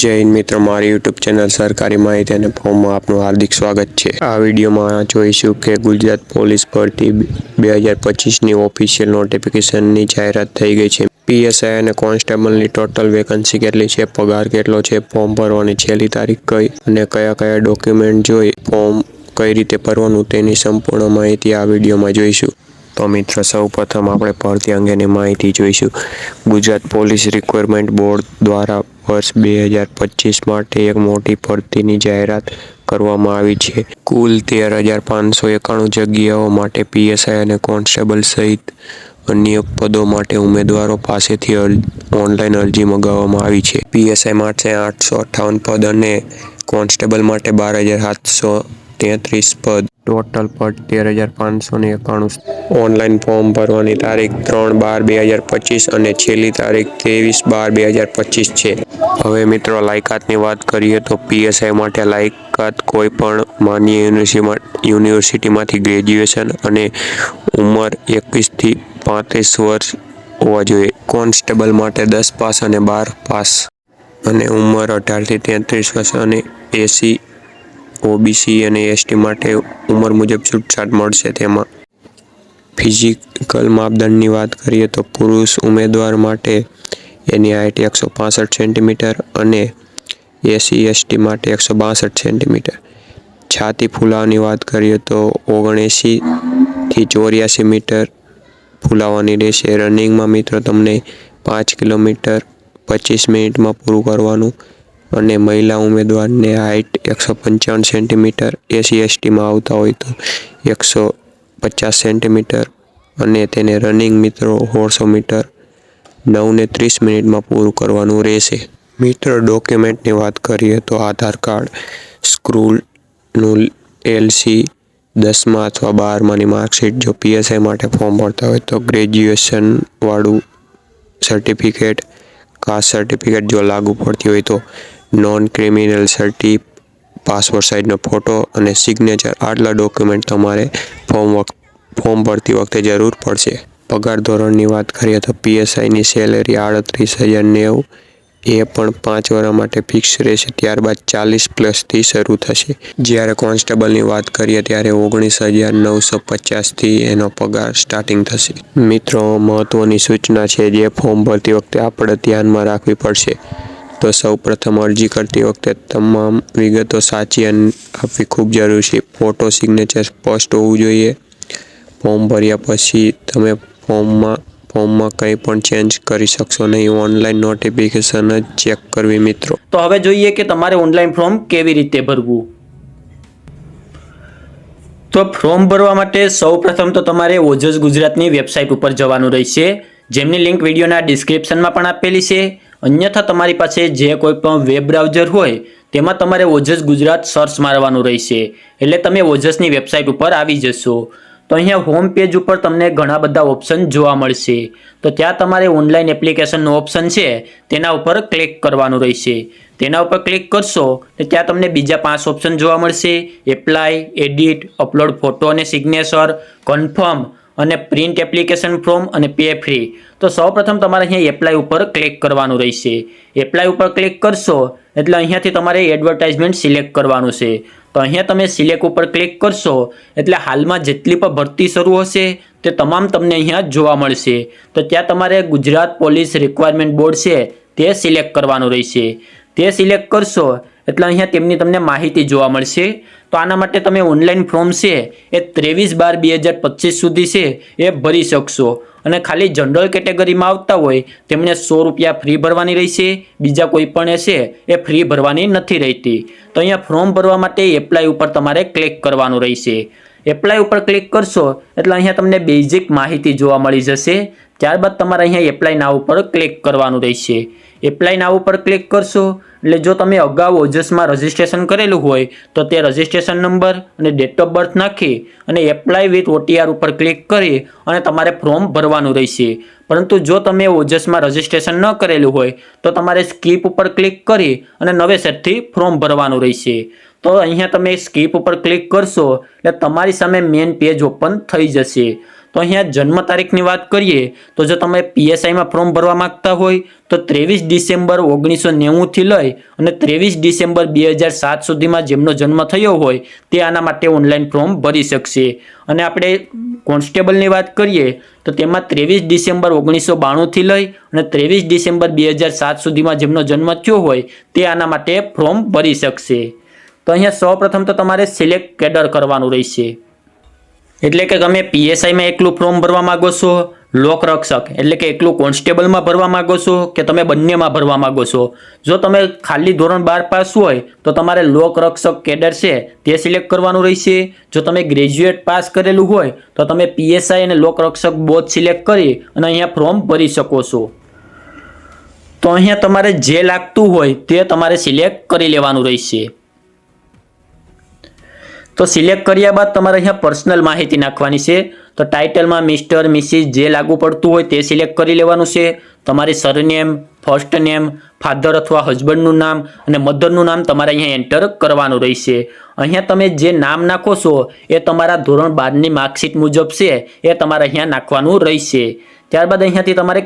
જય હિન્દ મિત્રો, મારી યુટ્યુબ ચેનલ સરકારી માહિતી અને ફોર્મમાં આપનું હાર્દિક સ્વાગત છે। આ વિડીયોમાં જોઈશું કે ગુજરાત પોલીસ ભરતી 2025ની ઓફિશિયલ નોટિફિકેશનની જાહેરાત થઈ ગઈ છે। પીએસઆઈ અને કોન્સ્ટેબલની ટોટલ વેકન્સી કેટલી છે, પગાર કેટલો છે, ફોર્મ ભરવાની છેલ્લી તારીખ કઈ અને કયા ડોક્યુમેન્ટ જોઈ ફોર્મ કઈ રીતે ભરવાનું તેની સંપૂર્ણ માહિતી આ વિડીયોમાં જોઈશું। તો મિત્રો, સૌપ્રથમ આપણે ભરતી અંગેની માહિતી જોઈશું। ગુજરાત પોલીસ રિક્વાયરમેન્ટ બોર્ડ દ્વારા વર્ષ 2025 માટે એક મોટી ભરતીની જાહેરાત કરવામાં આવી છે। કુલ 13,591 જગ્યાઓ માટે પીએસઆઈ અને કોન્સ્ટેબલ સહિત અન્ય પદો માટે ઉમેદવારો પાસેથી ઓનલાઈન અરજી મંગાવવામાં આવી છે। પીએસઆઈ માટે 858 પદ અને કોન્સ્ટેબલ માટે 12,733 પદ, ટોટલ પદ 13,591। ઓનલાઈન ફોર્મ ભરવાની તારીખ 3/12/2025 અને છેલ્લી તારીખ 23/12/2025 છે। હવે મિત્રો, લાયકાતની વાત કરીએ તો પીએસઆઈ માટે લાયકાત કોઈ પણ માન્ય યુનિવર્સિટીમાંથી ગ્રેજ્યુએશન અને ઉંમર 21 થી 35 વર્ષ હોવા જોઈએ। કોન્સ્ટેબલ માટે 10 પાસ અને 12 પાસ અને ઉંમર 18 થી 33 વર્ષ અને એસસી, ઓબીસી અને એસટી માટે ઉંમર મુજબ છૂટછાટ મળશે। તેમાં ફિઝિકલ માપદંડની વાત કરીએ તો પુરુષ ઉમેદવાર માટે એની હાઇટ 165 સેન્ટીમીટર અને એસસી એસટી માટે 162 સેન્ટીમીટર। છાતી ફૂલાવાની વાત કરીએ તો 79 થી 84 મીટર ફૂલાવાની રહેશે। રનિંગમાં મિત્રો તમને 5 કિલોમીટર 25 મિનિટમાં પૂરું કરવાનું અને મહિલા ઉમેદવારને હાઇટ 155 સેન્ટીમીટર, એસસી એસટીમાં આવતા હોય તો 150 સેન્ટીમીટર અને તેને રનિંગ મિત્રો 150 મીટર 9 ને 30 મિનિટમાં પૂરું કરવાનું રહેશે। મિત્રો, ડોક્યુમેન્ટની વાત કરીએ તો આધાર કાર્ડ, સ્કૂલનું એલસી, 10મા અથવા 12માની માર્કશીટ, જો પીએસઆઈ માટે ફોર્મ ભરતા હોય તો ગ્રેજ્યુએશન વાળું સર્ટિફિકેટ, કાસ્ટ સર્ટિફિકેટ જો લાગુ પડતી હોય તો નોન ક્રિમિનલ સર્ટી, પાસપોર્ટ સાઇઝનો ફોટો અને સિગ્નેચર, આટલા ડોક્યુમેન્ટ તમારે ફોર્મ ભરતી વખતે જરૂર પડશે। પગાર ધોરણની વાત કરીએ તો પીએસઆઈની સેલેરી 38,090 એ પણ 5 વર્ષ માટે ફિક્સ રહેશે, ત્યારબાદ 40+ શરૂ થશે। જ્યારે કોન્સ્ટેબલની વાત કરીએ ત્યારે 19,950 થી એનો પગાર સ્ટાર્ટિંગ થશે। મિત્રો, મહત્વની સૂચના છે જે ફોર્મ ભરતી વખતે આપણે ધ્યાનમાં રાખવી પડશે। તો સૌપ્રથમ અરજી કરતી વખતે તમામ વિગતો સાચી આપવી ખૂબ જરૂરી છે। ફોટો, સિગ્નેચર સ્પષ્ટ હોવું જોઈએ। ફોર્મ ભર્યા પછી તમે ફોર્મમાં કંઈ પણ ચેન્જ કરી શકશો નહીં, ઓનલાઈન નોટિફિકેશન જ ચેક કરવી મિત્રો। તો હવે જોઈએ કે તમારે ઓનલાઈન ફોર્મ કેવી રીતે ભરવું। તો ફોર્મ ભરવા માટે સૌપ્રથમ તો તમારે ઓજસ ગુજરાતની વેબસાઇટ ઉપર જવાનું રહેશે, જેમની લિંક વિડીયોના ડિસ્ક્રિપ્શનમાં પણ આપેલી છે। અન્યથા તમારી પાસે જે કોઈ પણ વેબ બ્રાઉઝર હોય તેમાં તમારે ઓજસ ગુજરાત સર્ચ મારવાનું રહેશે, એટલે તમે ઓજસની વેબસાઇટ ઉપર આવી જશો। તો અહીંયા હોમ પેજ ઉપર તમને ઘણા બધા ઓપ્શન જોવા મળશે, તો ત્યાં તમારે ઓનલાઈન એપ્લિકેશનનો ઓપ્શન છે તેના ઉપર ક્લિક કરવાનું રહેશે। તેના ઉપર ક્લિક કરશો તો ત્યાં તમને બીજા 5 ઓપ્શન જોવા મળશે, એપ્લાય, એડિટ, અપલોડ ફોટો અને સિગ્નેચર, કન્ફર્મ અને પ્રિન્ટ એપ્લિકેશન ફોર્મ અને પે ફ્રી। તો સૌપ્રથમ તમારે અહીંયા એપ્લાય ઉપર ક્લિક કરવાનું રહેશે। એપ્લાય ઉપર ક્લિક કરશો એટલે અહીંયાથી તમારે એડવર્ટાઇઝમેન્ટ સિલેક્ટ કરવાનું છે। તો અહીંયા તમે સિલેક્ટ ઉપર ક્લિક કરશો એટલે હાલમાં જેટલી પણ ભરતી શરૂ હશે તે તમામ તમને અહીંયા જોવા મળશે। તો ત્યાં તમારે ગુજરાત પોલીસ રિક્વાયરમેન્ટ બોર્ડ છે તે સિલેક્ટ કરવાનું રહેશે। તે સિલેક્ટ કરશો એટલે અહીંયા તેમની તમને માહિતી જોવા મળશે। તો આના માટે તમે ઓનલાઈન ફોર્મ છે એ 23/12/2025 સુધી છે એ ભરી શકશો અને ખાલી જનરલ કેટેગરીમાં આવતા હોય તેમણે 100 રૂપિયા ફ્રી ભરવાની રહેશે, બીજા કોઈ પણ છે એ ફ્રી ભરવાની નથી રહેતી। તો અહીંયા ફોર્મ ભરવા માટે એપ્લાય ઉપર તમારે ક્લિક કરવાનું રહેશે। એપ્લાય ઉપર ક્લિક કરશો એટલે અહીંયા તમને બેઝિક માહિતી જોવા મળી જશે। ત્યારબાદ તમારે અહીંયા એપ્લાય નાવ ઉપર ક્લિક કરવાનું રહેશે। એપ્લાય નાવ ઉપર ક્લિક કરશો એટલે જો તમે અગાઉ ઓજસમાં રજિસ્ટ્રેશન કરેલું હોય તો તે રજિસ્ટ્રેશન નંબર અને ડેટ ઓફ બર્થ નાખી અને એપ્લાય વિથ OTR ઉપર ક્લિક કરી અને તમારે ફોર્મ ભરવાનું રહેશે। પરંતુ જો તમે ઓજસમાં રજિસ્ટ્રેશન ન કરેલું હોય તો તમારે સ્કીપ ઉપર ક્લિક કરી અને નવેસરથી ફોર્મ ભરવાનું રહેશે। તો અહીંયા તમે સ્કીપ ઉપર ક્લિક કરશો એટલે તમારી સામે મેઇન પેજ ઓપન થઈ જશે। તો તો અહીંયા જન્મ તારીખની વાત કરીએ તો જો તમે પીએસઆઈમાં ફોર્મ ભરવા માંગતા હોય તો 23 ડિસેમ્બર 1990 થી લઈ અને 23 ડિસેમ્બર 2007 સુધીમાં જેમનો જન્મ થયો હોય તે આના માટે ઓનલાઈન ફોર્મ ભરી શકશે. અને આપણે કોન્સ્ટેબલની વાત કરીએ તો તેમાં 23 ડિસેમ્બર 1992 થી લઈ અને 23 ડિસેમ્બર 2007 સુધીમાં જેમનો જન્મ થયો હોય તે આના માટે ફોર્મ ભરી શકશે. તો અહીંયા સૌપ્રથમ તો તમારે સિલેક્ટ કેડર કરવાનું રહેશે. એટલે કે તમે પીએસઆઈમાં એકલું ફોર્મ ભરવા માંગો છો, લોકરક્ષક એટલે કે એકલું કોન્સ્ટેબલમાં ભરવા માંગો છો કે તમે બંનેમાં ભરવા માંગો છો. જો તમે ખાલી ધોરણ 12 પાસ હોય તો તમારે લોકરક્ષક કેડર છે તે સિલેક્ટ કરવાનું રહેશે. જો તમે ગ્રેજ્યુએટ પાસ કરેલું હોય તો તમે પીએસઆઈ અને લોકરક્ષક બોથ સિલેક્ટ કરી અને અહીંયા ફોર્મ ભરી શકો છો. તો અહીંયા તમારે જે લાગતું હોય તે તમારે સિલેક્ટ કરી લેવાનું રહેશે. તો સિલેક્ટ કર્યા બાદ તમારે અહીંયા પર્સનલ માહિતી નાખવાની છે. તો ટાઇટલમાં મિસ્ટર, મિસિસ જે લાગુ પડતું હોય તે સિલેક્ટ કરી લેવાનું છે. તમારી સરનેમ, ફર્સ્ટ નેમ, ફાધર અથવા હસબન્ડનું નામ અને મધરનું નામ તમારે અહીંયા એન્ટર કરવાનું રહેશે. અહીંયા તમે જે નામ નાખો છો એ તમારા ધોરણ 12ની માર્કશીટ મુજબ છે એ તમારે અહીંયા નાખવાનું રહેશે. ત્યારબાદ અહીંયાથી તમારે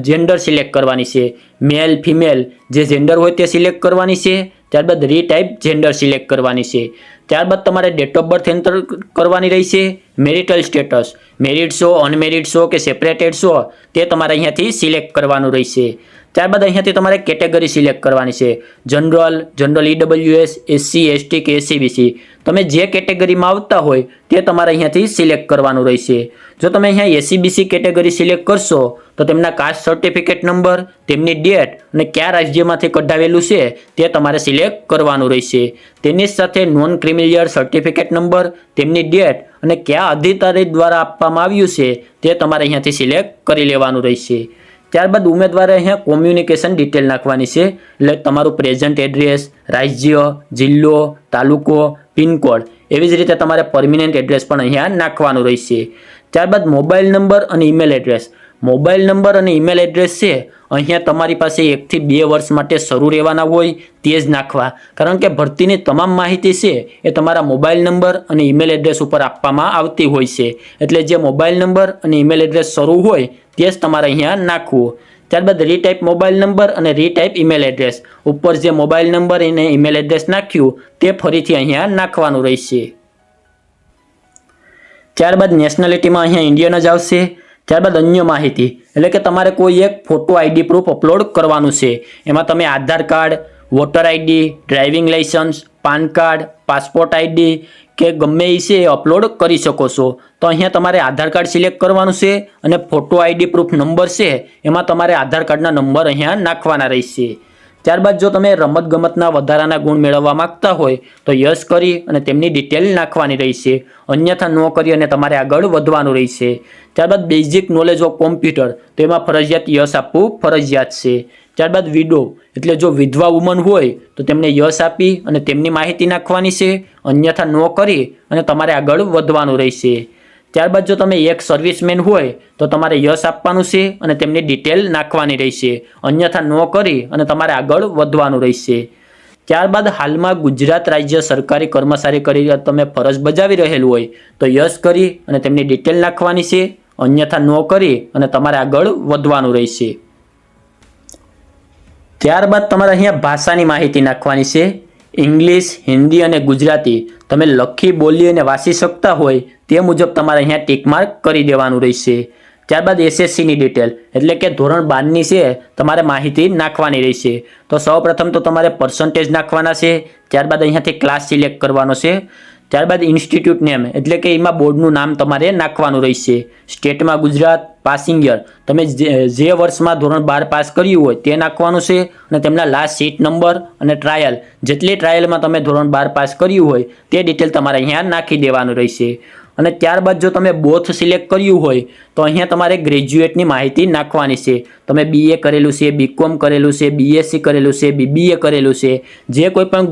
જેન્ડર સિલેક્ટ કરવાની છે. મેલ, ફિમેલ જે જેન્ડર હોય તે સિલેક્ટ કરવાની છે. ત્યારબાદ રીટાઈપ જેન્ડર સિલેક્ટ કરવાની છે. ત્યારબાદ તમારે ડેટ ઓફ બર્થ એન્ટર કરવાની રહેશે. મેરિટલ સ્ટેટસ, મેરિડ છો, અનમેરિડ છો કે સેપરેટેડ છો તે તમારે અહીંયાથી સિલેક્ટ કરવાનું રહેશે. ત્યારબાદ અહીંયાથી તમારે કેટેગરી સિલેક્ટ કરવાની છે. જનરલ, ઈડબ્લ્યુએસ, એસસી, એસટી કે એસસીબીસી તમે જે કેટેગરીમાં આવતા હોય તે તમારે અહીંયાથી સિલેક્ટ કરવાનું રહેશે. જો તમે અહીંયા એસસીબીસી કેટેગરી સિલેક્ટ કરશો તો તેમના કાસ્ટ સર્ટિફિકેટ નંબર, તેમની ડેટ અને કયા રાજ્યમાંથી કઢાવેલું છે તે તમારે સિલેક્ટ કરવાનું રહેશે. તેની સાથે નોન ક્રિમિલિયર સર્ટિફિકેટ નંબર, તેમની ડેટ અને કયા અધિકારી દ્વારા આપવામાં આવ્યું છે તે તમારે અહીંયાથી સિલેક્ટ કરી લેવાનું રહેશે. ત્યારબાદ ઉમેદવારે અહીંયા કોમ્યુનિકેશન ડિટેલ નાખવાની છે. એટલે તમારું પ્રેઝન્ટ એડ્રેસ, રાજ્ય, જિલ્લો, તાલુકો, પિનકોડ એવી જ રીતે તમારે પરમિનન્ટ એડ્રેસ પણ અહીંયા નાખવાનું રહેશે. ત્યારબાદ મોબાઈલ નંબર અને ઈમેલ એડ્રેસ. મોબાઈલ નંબર અને ઈમેલ એડ્રેસ છે અહીંયા તમારી પાસે 1 થી 2 વર્ષ માટે શરૂ રહેવાના હોય તે જ નાખવા. કારણ કે ભરતીની તમામ માહિતી છે એ તમારા મોબાઈલ નંબર અને ઈમેલ એડ્રેસ ઉપર આપવામાં આવતી હોય છે. એટલે જે મોબાઈલ નંબર અને ઈમેલ એડ્રેસ શરૂ હોય તે જ તમારે અહીંયા નાખવું. ત્યારબાદ રીટાઈપ મોબાઈલ નંબર અને રીટાઈપ ઈમેલ એડ્રેસ. ઉપર જે મોબાઈલ નંબર અને ઈમેલ એડ્રેસ નાખ્યું તે ફરીથી અહીંયા નાખવાનું રહેશે. ત્યારબાદ નેશનાલિટીમાં અહીંયા ઇન્ડિયન જ આવશે. ત્યારબાદ અન્ય માહિતી એટલે કે તમારે કોઈ એક ફોટો આઈડી પ્રૂફ અપલોડ કરવાનું છે. એમાં તમે Aadhaar card, voter ID, driving licence, PAN card, passport ID કે ગમે એ છે એ અપલોડ કરી શકો છો. તો અહીંયા તમારે આધાર કાર્ડ સિલેક્ટ કરવાનું છે અને ફોટો આઈડી પ્રૂફ નંબર છે એમાં તમારે આધાર કાર્ડના નંબર અહીંયા નાખવાના રહેશે. ત્યારબાદ જો તમે રમતગમતના વધારાના ગુણ મેળવવા માંગતા હોય તો યસ કરી અને તેમની ડિટેલ નાખવાની રહેશે. અન્યથા નો કરી અને તમારે આગળ વધવાનું રહેશે. ત્યારબાદ બેઝિક નોલેજ ઓફ કોમ્પ્યુટર તો એમાં ફરજિયાત યસ આપવું ફરજિયાત છે. ત્યારબાદ વિડો એટલે જો વિધવા વુમન હોય તો તેમને યસ આપી અને તેમની માહિતી નાખવાની છે. અન્યથા નો કરી અને તમારે આગળ વધવાનું રહેશે. ત્યારબાદ જો તમે એક સર્વિસમેન હોય તો તમારે યસ આપવાનું છે અને તેમની ડિટેલ નાખવાની રહેશે. અન્યથા નો કરી અને તમારે આગળ વધવાનું રહેશે. ત્યારબાદ હાલમાં ગુજરાત રાજ્ય સરકારી કર્મચારી કરી તમે ફરજ બજાવી રહેલું હોય તો યસ કરી અને તેમની ડિટેલ નાખવાની છે. અન્યથા નો કરી અને તમારે આગળ વધવાનું રહેશે. ત્યારબાદ તમારે અહીંયા ભાષાની માહિતી નાખવાની છે. ઇંગ્લિશ, હિન્દી અને ગુજરાતી તમે લખી, બોલી અને વાંચી શકતા હોય તે મુજબ તમારે અહીંયા ટીક માર્ક કરી દેવાનું રહેશે. ત્યારબાદ એસએસસીની ડિટેલ એટલે કે ધોરણ 12ની છે તમારે માહિતી નાખવાની રહેશે. તો સૌપ્રથમ તો તમારે પર્સન્ટેજ નાખવાના છે. ત્યારબાદ અહીંયાથી ક્લાસ સિલેક્ટ કરવાનો છે. ત્યારબાદ ઇન્સ્ટિટ્યૂટ નેમ એટલે કે એમાં બોર્ડનું નામ તમારે નાખવાનું રહેશે. સ્ટેટમાં ગુજરાત, પાસિંગ યર તમે જે વર્ષમાં ધોરણ 12 પાસ કર્યું હોય તે નાખવાનું છે અને તેમના લાસ્ટ સીટ નંબર અને ટ્રાયલ જેટલી ટ્રાયલમાં તમે ધોરણ 12 પાસ કર્યું હોય તે ડિટેલ તમારે અહીંયા નાખી દેવાનું રહેશે. અને ત્યારબાદ જો તમે બોથ સિલેક્ટ કર્યું હોય તો અહીંયા તમારે ગ્રેજ્યુએટની માહિતી નાખવાની છે. તમે BA કરેલું છે, BCom કરેલું છે, BSc કરેલું છે, BBA કરેલું છે, જે કોઈ પણ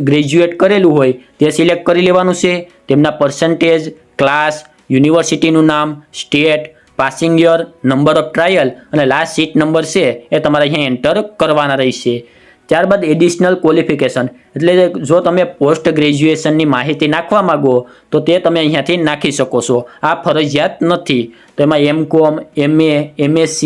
ગ્રેજ્યુએટ કરેલું હોય તે સિલેક્ટ કરી લેવાનું છે. તેમના પર્સન્ટેજ, ક્લાસ, યુનિવર્સિટીનું નામ, state, passing year, number of trial અને લાસ્ટ સીટ નંબર છે એ તમારે અહીંયા એન્ટર કરવાના રહેશે. ત્યારબાદ એડિશનલ ક્વોલિફિકેશન એટલે જો તમે પોસ્ટ ગ્રેજ્યુએશનની માહિતી નાખવા માંગો તો તે તમે અહીંયાથી નાખી શકો છો. આ ફરજિયાત નથી. તો એમાં M.Com, MA, MSc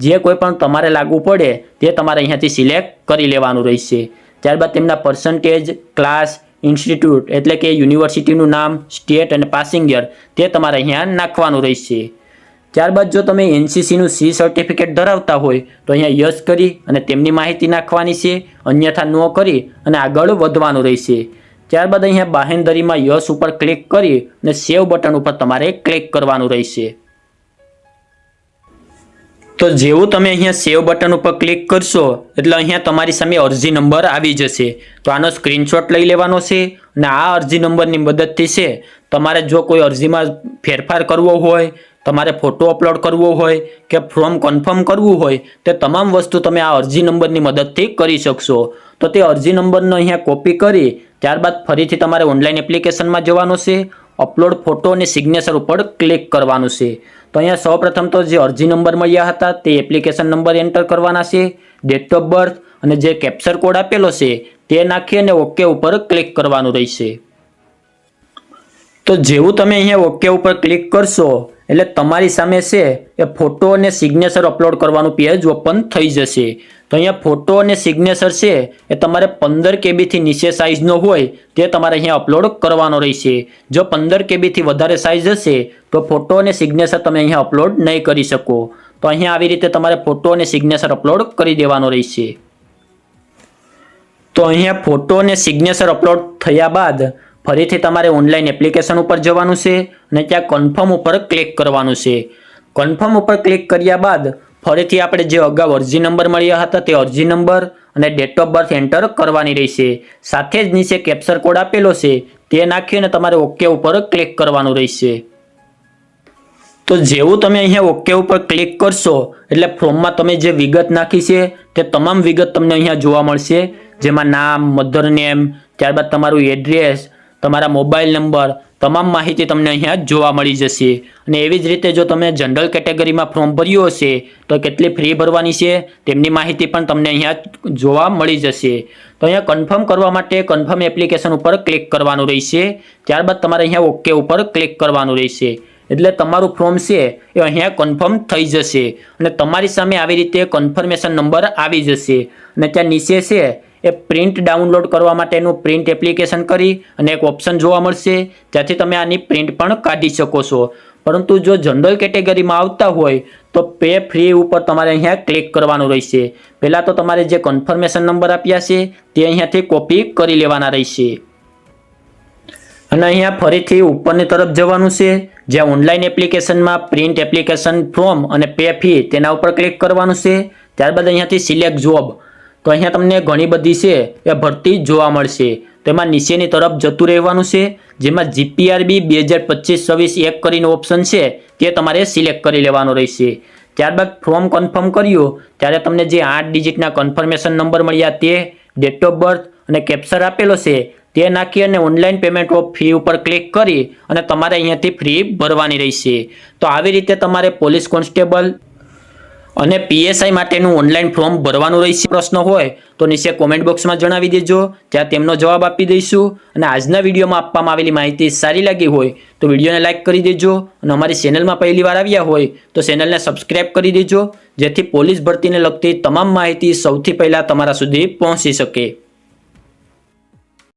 જે કોઈ પણ તમારે લાગુ પડે તે તમારે અહીંયાથી સિલેક્ટ કરી લેવાનું રહેશે. ત્યારબાદ તેમના પર્સન્ટેજ, ક્લાસ, ઇન્સ્ટિટ્યૂટ એટલે કે યુનિવર્સિટીનું નામ, સ્ટેટ અને પાસિંગ યર તે તમારે અહીંયા નાખવાનું રહેશે. ત્યારબાદ જો તમે NCCનું C સર્ટિફિકેટ ધરાવતા હોય તો અહીંયા યસ કરી અને તેમની માહિતી નાખવાની છે, અન્યથા નો કરી અને આગળ વધવાનું રહેશે. ત્યારબાદ અહીંયા બાહેંધરીમાં યસ ઉપર ક્લિક કરી અને સેવ બટન ઉપર તમારે ક્લિક કરવાનું રહેશે. તો જેવું તમે અહીંયા સેવ બટન ઉપર ક્લિક કરશો એટલે અહીંયા તમારી સામે અરજી નંબર આવી જશે. તો આનો સ્ક્રીનશોટ લઈ લેવાનો છે અને આ અરજી નંબરની મદદથી છે તમારે જો કોઈ અરજીમાં ફેરફાર કરવો હોય, તમારે ફોટો અપલોડ કરવો હોય કે ફોર્મ કન્ફર્મ કરવું હોય તે તમામ વસ્તુ તમે આ અરજી નંબરની મદદથી કરી શકશો. તો તે અરજી નંબરનો અહીંયા કોપી કરી ત્યારબાદ ફરીથી તમારે ઓનલાઈન એપ્લિકેશનમાં જવાનું છે, અપલોડ ફોટો અને સિગ્નેચર ઉપર ક્લિક કરવાનું છે. તો અહીંયા સૌપ્રથમ તો જે અરજી નંબર મળ્યા હતા તે એપ્લિકેશન નંબર એન્ટર કરવાના છે, ડેટ ઓફ બર્થ અને જે કેપ્ચર કોડ આપેલો છે તે નાખી અને ઓકે ઉપર ક્લિક કરવાનું રહેશે. તો જેવું તમે અહીંયા ઓકે ઉપર ક્લિક કરશો એટલે તમારી સામે છે એ ફોટો અને સિગ્નેચર અપલોડ કરવાનું પેજ ઓપન થઈ જશે. તો અહીંયા ફોટો અને સિગ્નેચર છે એ તમારે 15 KB થી નીચે સાઇઝનો હોય તે તમારે અહીંયા અપલોડ કરવાનો રહેશે. જો 15 KB થી વધારે સાઇઝ હશે તો ફોટો અને સિગ્નેચર તમે અહીંયા અપલોડ નહીં કરી શકો. તો અહીંયા આવી રીતે તમારે ફોટો અને સિગ્નેચર અપલોડ કરી દેવાનો રહેશે. તો અહીંયા ફોટો અને સિગ્નેચર અપલોડ થયા બાદ ફરીથી તમારે ઓનલાઈન એપ્લિકેશન ઉપર જવાનું છે અને ત્યાં કન્ફર્મ ઉપર ક્લિક કરવાનું છે. કન્ફર્મ ઉપર ક્લિક કર્યા બાદ ફરીથી આપણે જે અગાઉ અરજી નંબર મળ્યા હતા તે અરજી નંબર અને ડેટ ઓફ બર્થ એન્ટર કરવાની રહેશે. સાથે જ નીચે કેપ્ચર કોડ આપેલો છે તે નાખીને તમારે ઓકે ઉપર ક્લિક કરવાનું રહેશે. તો જેવું તમે અહીંયા ઓકે ઉપર ક્લિક કરશો એટલે ફોર્મમાં તમે જે વિગત નાખી છે તે તમામ વિગત તમને અહીંયા જોવા મળશે, જેમાં નામ, મધર નેમ, ત્યારબાદ તમારું એડ્રેસ, તમારા મોબાઈલ નંબર, તમામ માહિતી તમને અહીંયા જોવા મળી જશે. અને એવી જ રીતે જો તમે જનરલ કેટેગરીમાં ફોર્મ ભર્યું હશે તો કેટલી ફી ભરવાની છે તેમની માહિતી પણ તમને અહીંયા જોવા મળી જશે. તો અહીંયા કન્ફર્મ કરવા માટે કન્ફર્મ એપ્લિકેશન ઉપર ક્લિક કરવાનું રહેશે. ત્યારબાદ તમારે અહીંયા ઓકે ઉપર ક્લિક કરવાનું રહેશે. એટલે તમારું ફોર્મ છે એ અહીંયા કન્ફર્મ થઈ જશે અને તમારી સામે આવી રીતે કન્ફર્મેશન નંબર આવી જશે. અને ત્યાં નીચે છે એ પ્રિન્ટ ડાઉનલોડ કરવા માટેનું પ્રિન્ટ એપ્લિકેશન કરી અને એક ઓપ્શન જોવા મળશે, ત્યાંથી તમે આની પ્રિન્ટ પણ કાઢી શકો છો. પરંતુ જો જનરલ કેટેગરીમાં આવતા હોય તો પે ફ્રી ઉપર તમારે અહીંયા ક્લિક કરવાનું રહેશે. પહેલાં તો તમારે જે કન્ફર્મેશન નંબર આપ્યા છે તે અહીંયાથી કોપી કરી લેવાના રહેશે. અને અહીંયા ફરીથી ઉપરની તરફ જવાનું છે, જ્યાં ઓનલાઈન એપ્લિકેશનમાં પ્રિન્ટ એપ્લિકેશન ફોર્મ અને પે ફી તેના ઉપર ક્લિક કરવાનું છે. ત્યારબાદ અહીંયાથી સિલેક્ટ જોબ, તો અહીંયા તમને ઘણી બધી છે એ ભરતી જોવા મળશે. તેમાં નીચેની તરફ જતું રહેવાનું છે, જેમાં GPRB 2025-26 એક કરીને ઓપ્શન છે તે તમારે સિલેક્ટ કરી લેવાનો રહેશે. ત્યારબાદ ફોર્મ કન્ફર્મ કર્યું ત્યારે તમને જે 8 ડિજિટના કન્ફર્મેશન નંબર મળ્યા તે, ડેટ ઓફ બર્થ અને કેપ્ચર આપેલો છે તે નાખી અને ઓનલાઈન પેમેન્ટ ઓફ ફી ઉપર ક્લિક કરી અને તમારે અહીંયાથી ફી ભરવાની રહેશે. તો આવી રીતે તમારે પોલીસ કોન્સ્ટેબલ અને PSI માટેનું ઓનલાઈન ફોર્મ ભરવાનું રહેશે. પ્રશ્ન હોય તો નીચે કોમેન્ટ બોક્સમાં જણાવી દેજો, ત્યાં તેમનો જવાબ આપી દઈશું. અને આજના વિડીયોમાં આપવામાં આવેલી માહિતી સારી લાગી હોય તો વિડીયોને લાઇક કરી દેજો અને અમારી ચેનલમાં પહેલી વાર આવ્યા હોય તો ચેનલને સબસ્ક્રાઇબ કરી દેજો, જેથી પોલીસ ભરતીને લગતી તમામ માહિતી સૌથી પહેલાં તમારા સુધી પહોંચી શકે.